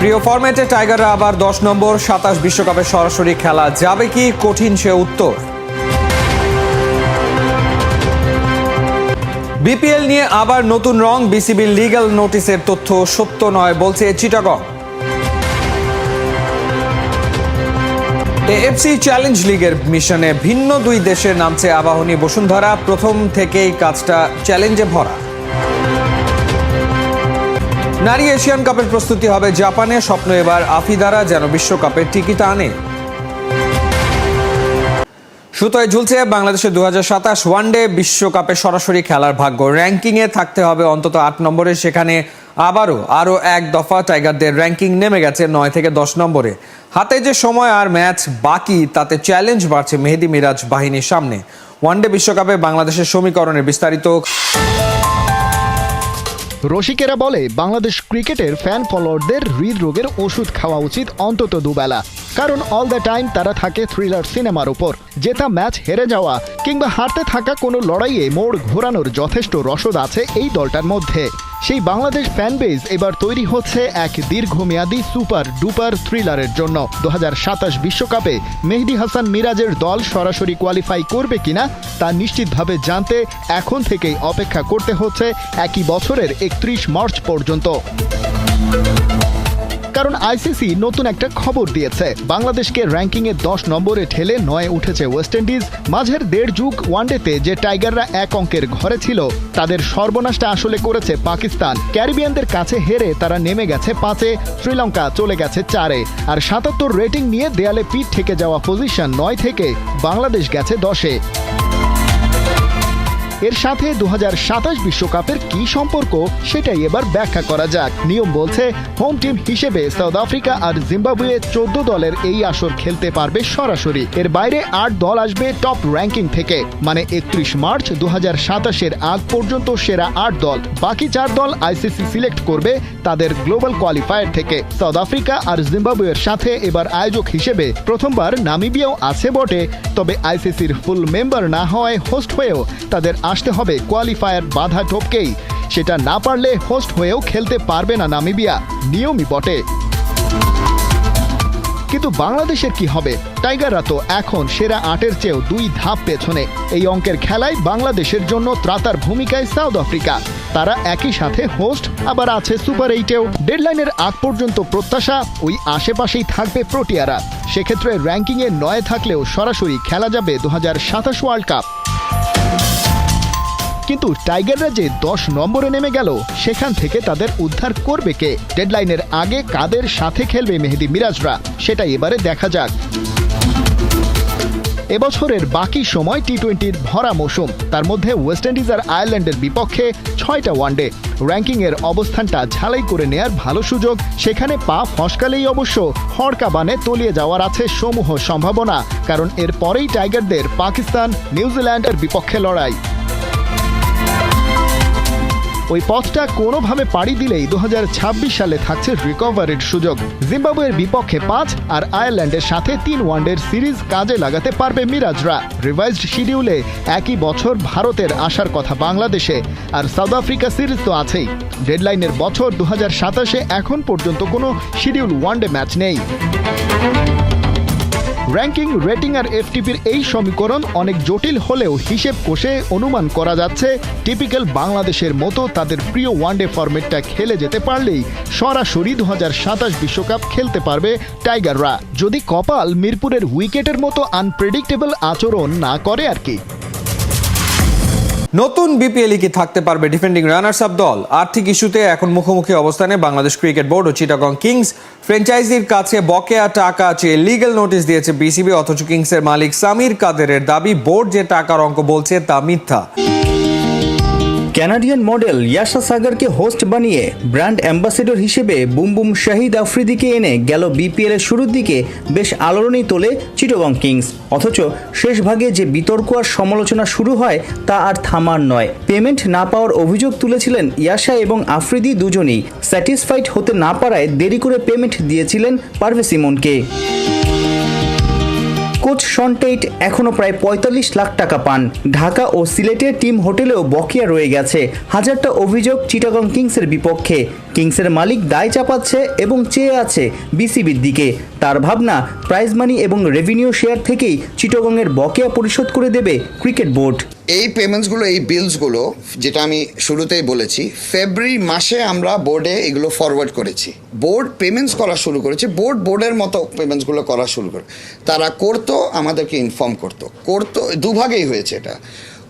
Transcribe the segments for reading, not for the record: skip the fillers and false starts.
প্রিয় ফরম্যাটে টাইগাররা আবার 10 নম্বর 27 বিশ্বকাপে সরাসরি খেলা যাবে কি, কঠিন সে উত্তর। বিপিএল নিয়ে আবার নতুন রং, বিসিবির লিগ্যাল নোটিসের তথ্য সত্য নয় বলছে চিটাগং। এএফসি চ্যালেঞ্জ লিগের মিশনে ভিন্ন দুই দেশের নামছে আবাহনী বসুন্ধরা, প্রথম থেকেই কাজটা চ্যালেঞ্জে ভরা। নারী এশিয়ান কাপের প্রস্তুতি হবে জাপানে, স্বপ্ন এবার আফিদারা যেন বিশ্বকাপের টিকিট আনে। সুতোয় ঝুলছে বাংলাদেশের 2027 ওয়ানডে বিশ্বকাপে সরাসরি খেলার ভাগ্য। র্যাঙ্কিংয়ে থাকতে হবে অন্তত 8 নম্বরে, সেখানে আরও এক দফা টাইগারদের র্যাঙ্কিং নেমে গেছে 9 থেকে 10 নম্বরে। হাতে যে সময় আর ম্যাচ বাকি, তাতে চ্যালেঞ্জ বাড়ছে মেহেদী মিরাজ বাহিনীর সামনে। ওয়ানডে বিশ্বকাপে বাংলাদেশের সমীকরণের বিস্তারিত। রসিকেরা বলে বাংলাদেশ ক্রিকেটের ফ্যান ফলোয়ারদের হৃদরোগের ওষুধ খাওয়া উচিত অন্তত দুবেলা, কারণ অল দ্য টাইম তারা থাকে থ্রিলার সিনেমার উপর। জেতা ম্যাচ হেরে যাওয়া কিংবা হারতে থাকা কোনো লড়াইয়ে মোড় ঘোরানোর যথেষ্ট রসদ আছে এই দলটার মধ্যে। সেই বাংলাদেশ ফ্যান বেজ এবার তৈরি হচ্ছে এক দীর্ঘমেয়াদী সুপার ডুপার থ্রিলারের জন্য। 2027 বিশ্বকাপে মেহেদী হাসান মিরাজের দল সরাসরি কোয়ালিফাই করবে কিনা তা নিশ্চিতভাবে জানতে এখন থেকেই অপেক্ষা করতে হচ্ছে একই বছরের 31 মার্চ পর্যন্ত। কারণ আইসিসি নতুন একটা খবর দিয়েছে, বাংলাদেশকে র্যাঙ্কিংয়ে 10 নম্বরে ঠেলে 9 উঠেছে ওয়েস্ট ইন্ডিজ। মাঝের দেড় যুগ ওয়ানডেতে যে টাইগাররা এক অঙ্কের ঘরে ছিল, তাদের সর্বনাশটা আসলে করেছে পাকিস্তান। ক্যারিবিয়ানদের কাছে হেরে তারা নেমে গেছে 5-এ, শ্রীলঙ্কা চলে গেছে 4-এ, আর 77 রেটিং নিয়ে দেয়ালে পিঠ থেকে যাওয়া পজিশন 9 থেকে বাংলাদেশ গেছে 10-এ। এর সাথে 2027 বিশ্বকাপের কি সম্পর্ক সেটাই এবার ব্যাখ্যা করা যাক। নিয়ম বলছে হোম টিম হিসেবে সাউথ আফ্রিকা আর জিম্বাবুয়ে 14 দলের এই আসর খেলতে পারবে সরাসরি। এর বাইরে 8 দল আসবে টপ র্যাঙ্কিং থেকে, মানে 31 মার্চ 2027-এর আগ পর্যন্ত সেরা 8 দল। বাকি 4 দল আইসিসি সিলেক্ট করবে তাদের গ্লোবাল কোয়ালিফায়ার থেকে। সাউথ আফ্রিকা আর জিম্বাবুয়ের সাথে এবার আয়োজক হিসেবে প্রথমবার নামিবিয়াও আছে বটে, তবে আইসিসির ফুল মেম্বার না হওয়ায় হোস্ট হয়েও তাদের আসতে হবে কোয়ালিফায়ার বাধা টপকেই। সেটা না পারলে হোস্ট হয়েও খেলতে পারবে না নামিবিয়া, নিয়মই বটে। কিন্তু বাংলাদেশের কি হবে? টাইগাররা তো এখন সেরা 8-এর চেয়েও 2 ধাপ পেছনে। এই অঙ্কের খেলায় বাংলাদেশের জন্য ত্রাতার ভূমিকায় সাউথ আফ্রিকা, তারা একই সাথে হোস্ট, আবার আছে সুপার 8-এও। ডেডলাইনের আগ পর্যন্ত প্রত্যাশা ওই আশেপাশেই থাকবে প্রোটিয়ারা। সেক্ষেত্রে র্যাঙ্কিংয়ে 9 থাকলেও সরাসরি খেলা যাবে 2027 ওয়ার্ল্ড কাপ। কিন্তু টাইগাররা যে 10 নম্বরে নেমে গেল, সেখান থেকে তাদের উদ্ধার করবে কে? ডেডলাইনের আগে কাদের সাথে খেলবে মেহেদী মিরাজরা, সেটাই এবারে দেখা যাক। এবছরের বাকি সময় টি-20-র ভরা মৌসুম, তার মধ্যে ওয়েস্ট ইন্ডিজ আর আয়ারল্যান্ডের বিপক্ষে 6টা ওয়ানডে। র্যাঙ্কিংয়ের অবস্থানটা ঝালাই করে নেয়ার ভালো সুযোগ। সেখানে পা ফসকালেই অবশ্য হড়কা বানে তলিয়ে যাওয়ার আছে সমূহ সম্ভাবনা, কারণ এর পরেই টাইগারদের পাকিস্তান, নিউজিল্যান্ডের বিপক্ষে লড়াই। ওই পথটা কোনোভাবে পাড়ি দিলেই 2026 সালে থাকছে রিকভারির সুযোগ। জিম্বাবুয়ের বিপক্ষে 5 আর আয়ারল্যান্ডের সাথে 3 ওয়ানডের সিরিজ কাজে লাগাতে পারবে মিরাজরা। রিভাইজড শিডিউলে একই বছর ভারতের আসার কথা বাংলাদেশে, আর সাউথ আফ্রিকা সিরিজ তো আছেই। ডেডলাইনের বছর 2027-এ এখন পর্যন্ত কোনো শিডিউল ওয়ানডে ম্যাচ নেই। র্যাঙ্কিং, রেটিং আর এফটিপির এই সমীকরণ অনেক জটিল হলেও হিসেব কষে অনুমান করা যাচ্ছে টিপিক্যাল বাংলাদেশের মতো তাদের প্রিয় ওয়ানডে ফরম্যাটটা খেলে যেতে পারলেই সরাসরি 2027 বিশ্বকাপ খেলতে পারবে টাইগাররা, যদি কপাল মিরপুরের উইকেটের মতো আনপ্রেডিক্টেবল আচরণ না করে আর কি। নতুন বিপিএলে কি থাকতে পারবে ডিফেন্ডিং রানার্স আপ দল? আর্থিক ইস্যুতে এখন মুখোমুখি অবস্থানে বাংলাদেশ ক্রিকেট বোর্ড ও চিটাগং কিংস। ফ্র্যাঞ্চাইজির কাছে বকেয়া টাকা চেয়ে লিগ্যাল নোটিশ দিয়েছে বিসিবি, অথচ কিংসের মালিক সামির কাদেরের দাবি বোর্ড যে টাকার অঙ্ক বলছে তা মিথ্যা। কানাডিয়ান মডেল ইয়াশা সাগরকে হোস্ট বানিয়ে ব্র্যান্ড অ্যাম্বাসেডর হিসেবে বুম বুম শাহিদ আফ্রিদিকে এনে গেল বিপিএল এর শুরুর দিকে বেশ আলোড়নই তোলে চিটাগং কিংস। অথচ শেষ ভাগে যে বিতর্ক আর সমালোচনা শুরু হয় তা আর থামার নয়। পেমেন্ট না পাওয়ার অভিযোগ তুলেছিলেন ইয়াশা এবং আফ্রিদি দুজনেই। স্যাটিসফাইড হতে না পারায় দেরি করে পেমেন্ট দিয়েছিলেন পারভেজ ইমনকে। কোচ শন টেইট এখনও প্রায় ৪৫ লাখ টাকা পান। ঢাকা ও সিলেটের টিম হোটেলেও বকেয়া রয়ে গেছে। হাজারটা অভিযোগ চিটাগং কিংসের বিপক্ষে। কিংসের মালিক দায় চাপাচ্ছে এবং চেয়ে আছে বিসিবির দিকে। তার ভাবনা, প্রাইজ মানি এবং রেভিনিউ শেয়ার থেকেই চিটাগংয়ের বকেয়া পরিশোধ করে দেবে ক্রিকেট বোর্ড। এই পেমেন্টসগুলো, এই বিলসগুলো, যেটা আমি শুরুতেই বলেছি, ফেব্রুয়ারি মাসে আমরা বোর্ডে এগুলো ফরওয়ার্ড করেছি। বোর্ড পেমেন্টস করা শুরু করেছে, বোর্ডের মতো পেমেন্টসগুলো করা শুরু করে। তারা করতো, আমাদেরকে ইনফর্ম করতো দুভাগেই হয়েছে এটা,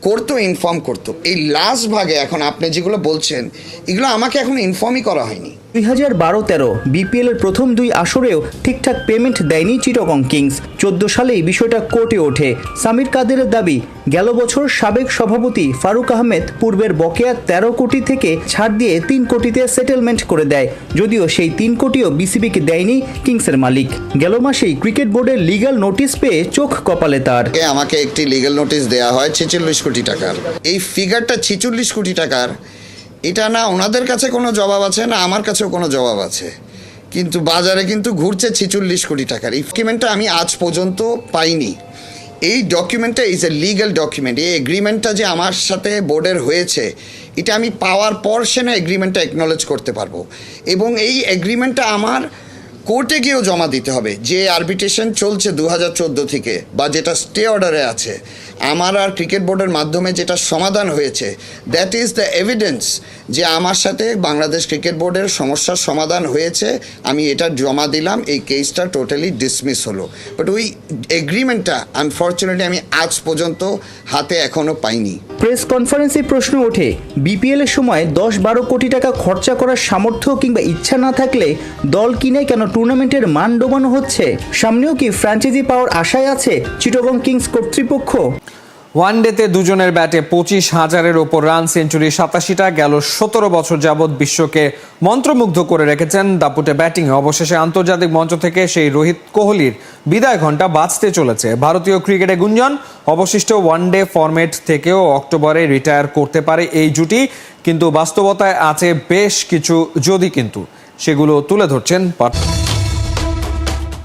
করতো, ইনফর্ম করতো। এই লাস্ট ভাগে এখন আপনি যেগুলো বলছেন, এগুলো আমাকে এখন ইনফর্মই করা হয়নি। 2012-13 বিপিএল এর প্রথম 2 আসরেও ঠিকঠাক পেমেন্ট দেয়নি চিটাগং কিংস। 14 সালেই বিষয়টা কোর্টে ওঠে। সামির কাদেরের দাবি, গেল বছর সাবেক সভাপতি ফারুক আহমেদ পূর্বের বকেয়া 13 কোটি থেকে ছাড় দিয়ে 3 কোটিতে সেটেলমেন্ট করে দেয়, যদিও সেই 3 কোটিও বিসিবিকে দেয়নি কিংসের মালিক। গেল মাসেই ক্রিকেট বোর্ডের লিগ্যাল নোটিশ পেয়ে চোখ কপালে তার। আমাকে একটি লিগ্যাল নোটিশ দেওয়া হয় 46 কোটি টাকার। এই ফিগারটা 46 কোটি টাকার, এটা না ওনাদের কাছে কোনো জবাব আছে, না আমার কাছেও কোনো জবাব আছে, কিন্তু বাজারে কিন্তু ঘুরছে 46 কোটি টাকার। এই ডকুমেন্টটা আমি আজ পর্যন্ত পাইনি। এই ডকুমেন্টটা ইজ এ লিগ্যাল ডকুমেন্ট। এই এগ্রিমেন্টটা যে আমার সাথে বোর্ডের হয়েছে, এটা আমি পাওয়ার পর সে না এগ্রিমেন্টটা অ্যাকনলেজ করতে পারবো, এবং এই এগ্রিমেন্টটা আমার কোর্টে গিয়েও জমা দিতে হবে। যে আরবিট্রেশন চলছে 2014 থেকে, বা যেটা স্টে অর্ডারে আছে, আমার আর ক্রিকেট বোর্ডের মাধ্যমে যেটা সমাধান হয়েছে, দ্যাট ইজ দ্য এভিডেন্স যে আমার সাথে বাংলাদেশ ক্রিকেট বোর্ডের সমস্যার সমাধান হয়েছে। আমি এটা জমা দিলাম, এই কেসটা টোটালি ডিসমিস হলো। বাট ওই এগ্রিমেন্টটা আনফর্চুনেটলি আমি আজ পর্যন্ত হাতে এখনও পাইনি। প্রেস কনফারেন্সে প্রশ্ন ওঠে, বিপিএল এর সময় 10-12 কোটি টাকা খরচা করার সামর্থ্য কিংবা ইচ্ছা না থাকলে দল কিনে কেন টুর্নামেন্টের মান ডোবানো হচ্ছে? সামনেও কি ফ্র্যাঞ্চাইজি পাওয়ার আশায় আছে চিটাগং কিংস কর্তৃপক্ষ? ওয়ানডেতে দুজনের ব্যাটে 25,000-এর ওপর রান, সেঞ্চুরি 87টা। গেল 17 বছর যাবৎ বিশ্বকে মন্ত্রমুগ্ধ করে রেখেছেন দাপুটে ব্যাটিংয়ে। অবশেষে আন্তর্জাতিক মঞ্চ থেকে সেই রোহিত কোহলির বিদায় ঘণ্টা বাজতে চলেছে। ভারতীয় ক্রিকেটে গুঞ্জন, অবশিষ্ট ওয়ানডে ফরম্যাট থেকেও অক্টোবরে রিটায়ার করতে পারে এই জুটি, কিন্তু বাস্তবতায় আছে বেশ কিছু যদি কিন্তু। সেগুলো তুলে ধরছেন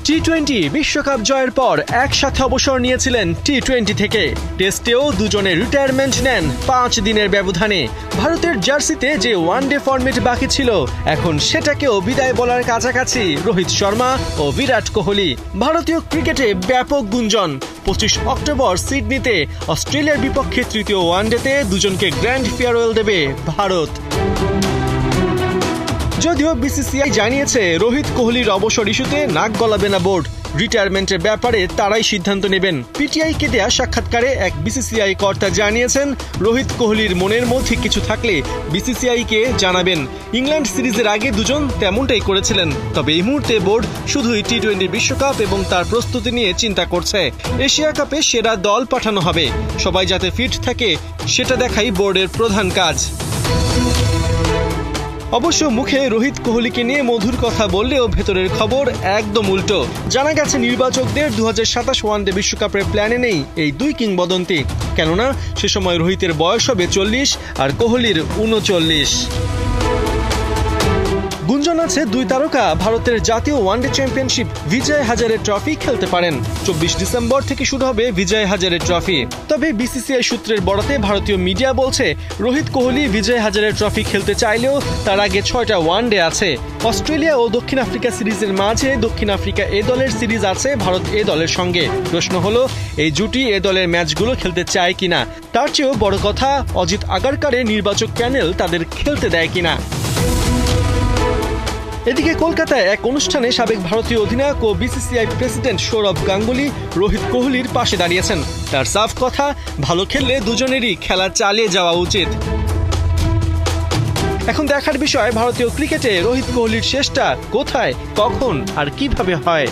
টি-20 বিশ্বকাপ জয়ের পর একসাথে অবসর নিয়েছিলেন টি-20 থেকে। টেস্টেও দুজনে রিটায়ারমেন্ট নেন 5 দিনের ব্যবধানে। ভারতের জার্সিতে যে ওয়ানডে ফরম্যাট বাকি ছিল, এখন সেটাকেও বিদায় বলার কাছাকাছি রোহিত শর্মা ও বিরাট কোহলি। ভারতীয় ক্রিকেটে ব্যাপক গুঞ্জন, 25 অক্টোবর সিডনিতে অস্ট্রেলিয়ার বিপক্ষে তৃতীয় ওয়ানডেতে দুজনকে গ্র্যান্ড ফেয়ারওয়েল দেবে ভারত। যদিও বিসিসিআই জানিয়েছে রোহিত কোহলির অবসর ইস্যুতে নাক গলাবে না বোর্ড। রিটায়ারমেন্টের ব্যাপারে তারাই সিদ্ধান্ত নেবেন। পিটিআইকে দেয়া সাক্ষাৎকারে এক বিসিসিআই কর্তা জানিয়েছেন, রোহিত কোহলির মনের মধ্যে কিছু থাকলে বিসিসিআইকে জানাবেন। ইংল্যান্ড সিরিজের আগে দুজন তেমনটাই করেছিলেন। তবে এই মুহূর্তে বোর্ড শুধুই টি-20 বিশ্বকাপ এবং তার প্রস্তুতি নিয়ে চিন্তা করছে। এশিয়া কাপে সেরা দল পাঠানো হবে, সবাই যাতে ফিট থাকে সেটা দেখাই বোর্ডের প্রধান কাজ। অবশ্য মুখে রোহিত কোহলিকে নিয়ে মধুর কথা বললেও ভেতরের খবর একদম উল্টো। জানা গেছে নির্বাচকদের 2027 ওয়ানডে বিশ্বকাপের প্ল্যানে নেই এই দুই কিংবদন্তি, কেননা সে সময় রোহিতের বয়স হবে 40 আর কোহলির 39। গুঞ্জন আছে দুই তারকা ভারতের জাতীয় one day championship Vijay Hazare trophy খেলতে পারেন। 24 ডিসেম্বর থেকে শুরু হবে বিজয় হাজারে ট্রফি। তবে বিসিসিআই সূত্রের বরাতে ভারতীয় মিডিয়া বলছে, রোহিত কোহলি বিজয় হাজারে ট্রফি খেলতে চাইলেও তার আগে 6টা ওয়ানডে আছে। অস্ট্রেলিয়া ও দক্ষিণ আফ্রিকা সিরিজের মাঝে দক্ষিণ আফ্রিকা এ দলের সিরিজ আছে ভারত এ দলের সঙ্গে। প্রশ্ন হলো, এই জুটি এ দলের ম্যাচগুলো খেলতে চায় কিনা। তার চেয়েও বড় কথা, অজিত আগারকারের নির্বাচক প্যানেল তাদের খেলতে দেয় কিনা। এদিকে কলকাতায় এক অনুষ্ঠানে সাবেক ভারতীয় অধিনায়ক ও বিসিসিআই প্রেসিডেন্ট সৌরভ গাঙ্গুলি রোহিত কোহলির পাশে দাঁড়িয়েছেন। তার সাফ কথা, ভালো খেললে দুজনেরই খেলা চালিয়ে যাওয়া উচিত। এখন দেখার বিষয় ভারতীয় ক্রিকেটে রোহিত কোহলির শেষটা কোথায়, কখন আর কিভাবে হয়।